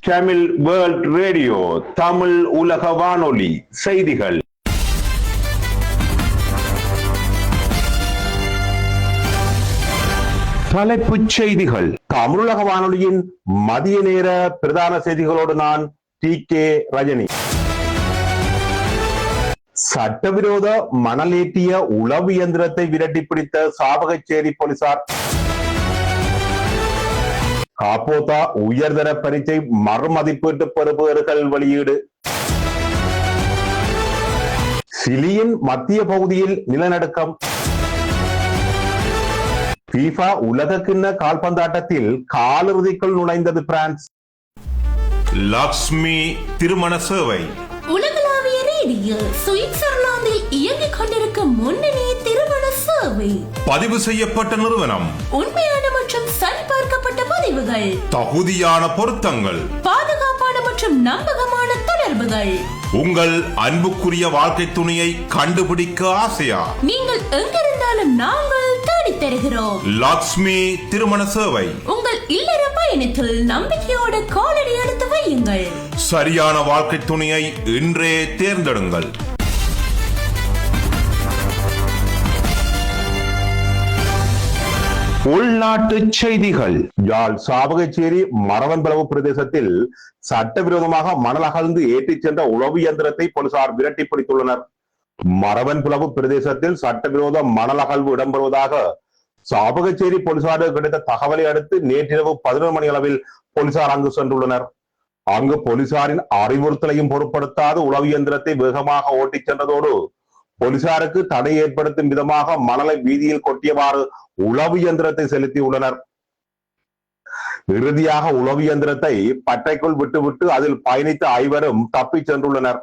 Tamil world radio, Tamil உலக வானொலி செய்திகள். தலைப்புச் செய்திகள். தமிழுலக வானொலியின் மதிய நேர பிரதான செய்திகளோடு நான் டி.கே. ரஜினி. சட்டவிரோத மணலேற்றிய உளவு இயந்திரத்தை விரட்டி பிடித்த சாவகச்சேரி போலீசார். காப்போதா உயர்தர பரீட்சை மறுமதிப்பீட்டு பெறுபவர்கள் வெளியீடு. சிலியின் மத்திய பகுதியில் நிலநடுக்கம். FIFA உலகக்கிண்ண கால்பந்தாட்டத்தில் காலிறுதிக்குள் நுழைந்தது பிரான்ஸ். லக்ஷ்மி திருமண சேவை உலகளாவிய ரீதியில் சுவிட்சர்லாந்தில் இயங்கிக் கொண்டிருக்கும் முன்னணி திருமண சேவை. பதிவு செய்யப்பட்ட நிறுவனம், உண்மையான மற்றும் சரிபார்க்கப்பட்ட பதிவுகள், தகுதியான பொருத்தங்கள், பாதுகாப்பான மற்றும் நம்பகமான தொடர்புகள். உங்கள் அன்புக்குரிய வாழ்க்கை துணையை கண்டுபிடிக்க ஆசையா? நீங்கள் எங்கிருந்தாலும் நாங்கள் தேடித் தருகிறோம். லக்ஷ்மி திருமண சேவை. உங்கள் இல்லற பயணத்தில் நம்பிக்கையோடு காலடி எடுத்து வையுங்கள். சரியான வாழ்க்கை துணையை இன்றே தேர்ந்தெடுங்கள். உள்நாட்டு செய்திகள். யாழ் சாவகச்சேரி மரவன்பளவு பிரதேசத்தில் சட்டவிரோதமாக மணல் அகழ்ந்து ஏற்றிச் சென்ற உளவு இயந்திரத்தை போலீசார் விரட்டி பிடித்துள்ளனர். மரவன்பளவு பிரதேசத்தில் சட்டவிரோத மணல் அகழ்வு இடம்பெறுவதாக சாவகச்சேரி போலீசாருக்கு கிடைத்த தகவலை அடுத்து நேற்றிரவு 11 மணி அளவில் போலீசார் அங்கு சென்றுள்ளனர். அங்கு போலீசாரின் அறிவுறுத்தலையும் பொருட்படுத்தாது உளவு இயந்திரத்தை வேகமாக ஓட்டிச் சென்றதோடு போலீசாருக்கு தடை ஏற்படுத்தும் விதமாக மணலை வீதியில் கொட்டியவாறு உளவு இயந்திரத்தை செலுத்தியுள்ளனர். இறுதியாக உளவு இயந்திரத்தை பட்டைக்குள் விட்டுவிட்டு அதில் பயணித்த ஐவரும் தப்பிச் சென்றுள்ளனர்.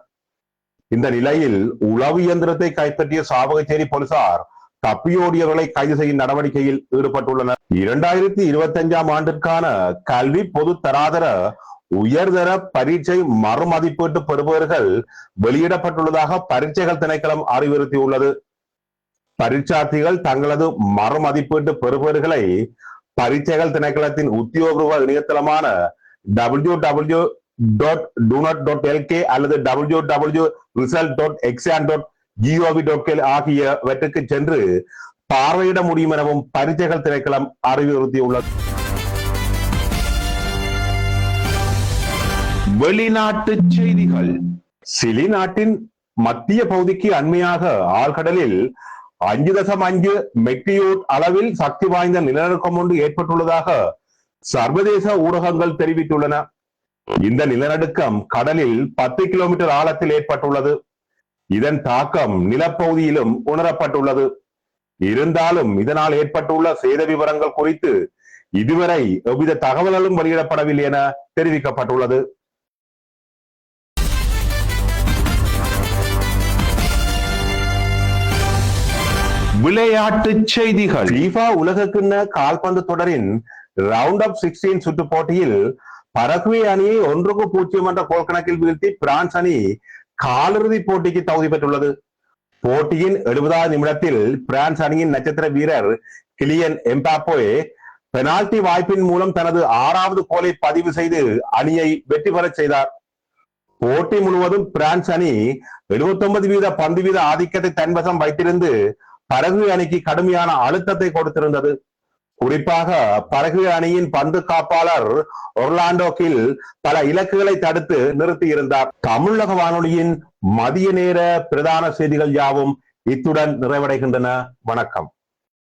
இந்த நிலையில் உளவு இயந்திரத்தை கைப்பற்றிய சாவகச்சேரி போலீசார் தப்பியோடியவர்களை கைது செய்யும் நடவடிக்கையில் ஈடுபட்டுள்ளனர். 2025 ஆண்டிற்கான கல்வி பொது தராதர உயர்தர பரீட்சை மறுமதிப்பீட்டு பெறுபவர்கள் வெளியிடப்பட்டுள்ளதாக பரீட்சைகள் திணைக்களம் அறிவுறுத்தியுள்ளது. பரீட்சார்த்திகள் தங்களது மறுமதிப்பீட்டு பெறுபவர்களை பரீட்சைகள் திணைக்களத்தின் உத்தியோகபூர்வ இணையதளமான www.donut.lk அல்லது www.result.exam.gov.kl ஆகியவற்றுக்கு சென்று பார்வையிட முடியும் எனவும் பரீட்சைகள் திணைக்களம் அறிவுறுத்தியுள்ளது. வெளிநாட்டு செய்திகள். சிலி நாட்டின் மத்திய பகுதிக்கு அண்மையாக ஆழ்கடலில் 5.5 மெக்னிட்யூட் அளவில் சக்தி வாய்ந்த நிலநடுக்கம் ஒன்று ஏற்பட்டுள்ளதாக சர்வதேச ஊடகங்கள் தெரிவித்துள்ளன. இந்த நிலநடுக்கம் கடலில் 10 கிலோமீட்டர் ஆழத்தில் ஏற்பட்டுள்ளது. இதன் தாக்கம் நிலப்பகுதியிலும் உணரப்பட்டுள்ளது. இருந்தாலும் இதனால் ஏற்பட்டுள்ள சேத விவரங்கள் குறித்து இதுவரை எவ்வித தகவல்களும் வெளியிடப்படவில்லை என தெரிவிக்கப்பட்டுள்ளது. விளையாட்டு செய்திகள். FIFA உலகக்கிண்ண கால்பந்து தொடரின் ரவுண்ட் ஆப் 16 சுற்று போட்டியில் பரகுவே அணியை 1-0 என்ற கோல் கணக்கில் வீழ்த்தி பிரான்ஸ் அணி காலிறுதி போட்டிக்கு தகுதி பெற்றுள்ளது. போட்டியின் 70வது நிமிடத்தில் பிரான்ஸ் அணியின் நட்சத்திர வீரர் கிலியன் எம்பாப்பே பெனால்டி வாய்ப்பின் மூலம் தனது 6வது கோலை பதிவு செய்து அணியை வெற்றி பெறச் செய்தார். போட்டி முழுவதும் பிரான்ஸ் அணி 79% பந்து வீத ஆதிக்கத்தை தன்வசம் வைத்திருந்து பரகுவே அணிக்கு கடுமையான அழுத்தத்தை கொடுத்திருந்தது. குறிப்பாக பரகுவே அணியின் பந்து காப்பாளர் ஒர்லாண்டோ கில் பல இலக்குகளை தடுத்து நிறுத்தியிருந்தார். தமிழக வானொலியின் மதிய நேர பிரதான செய்திகள் யாவும் இத்துடன் நிறைவடைகின்றன. வணக்கம்.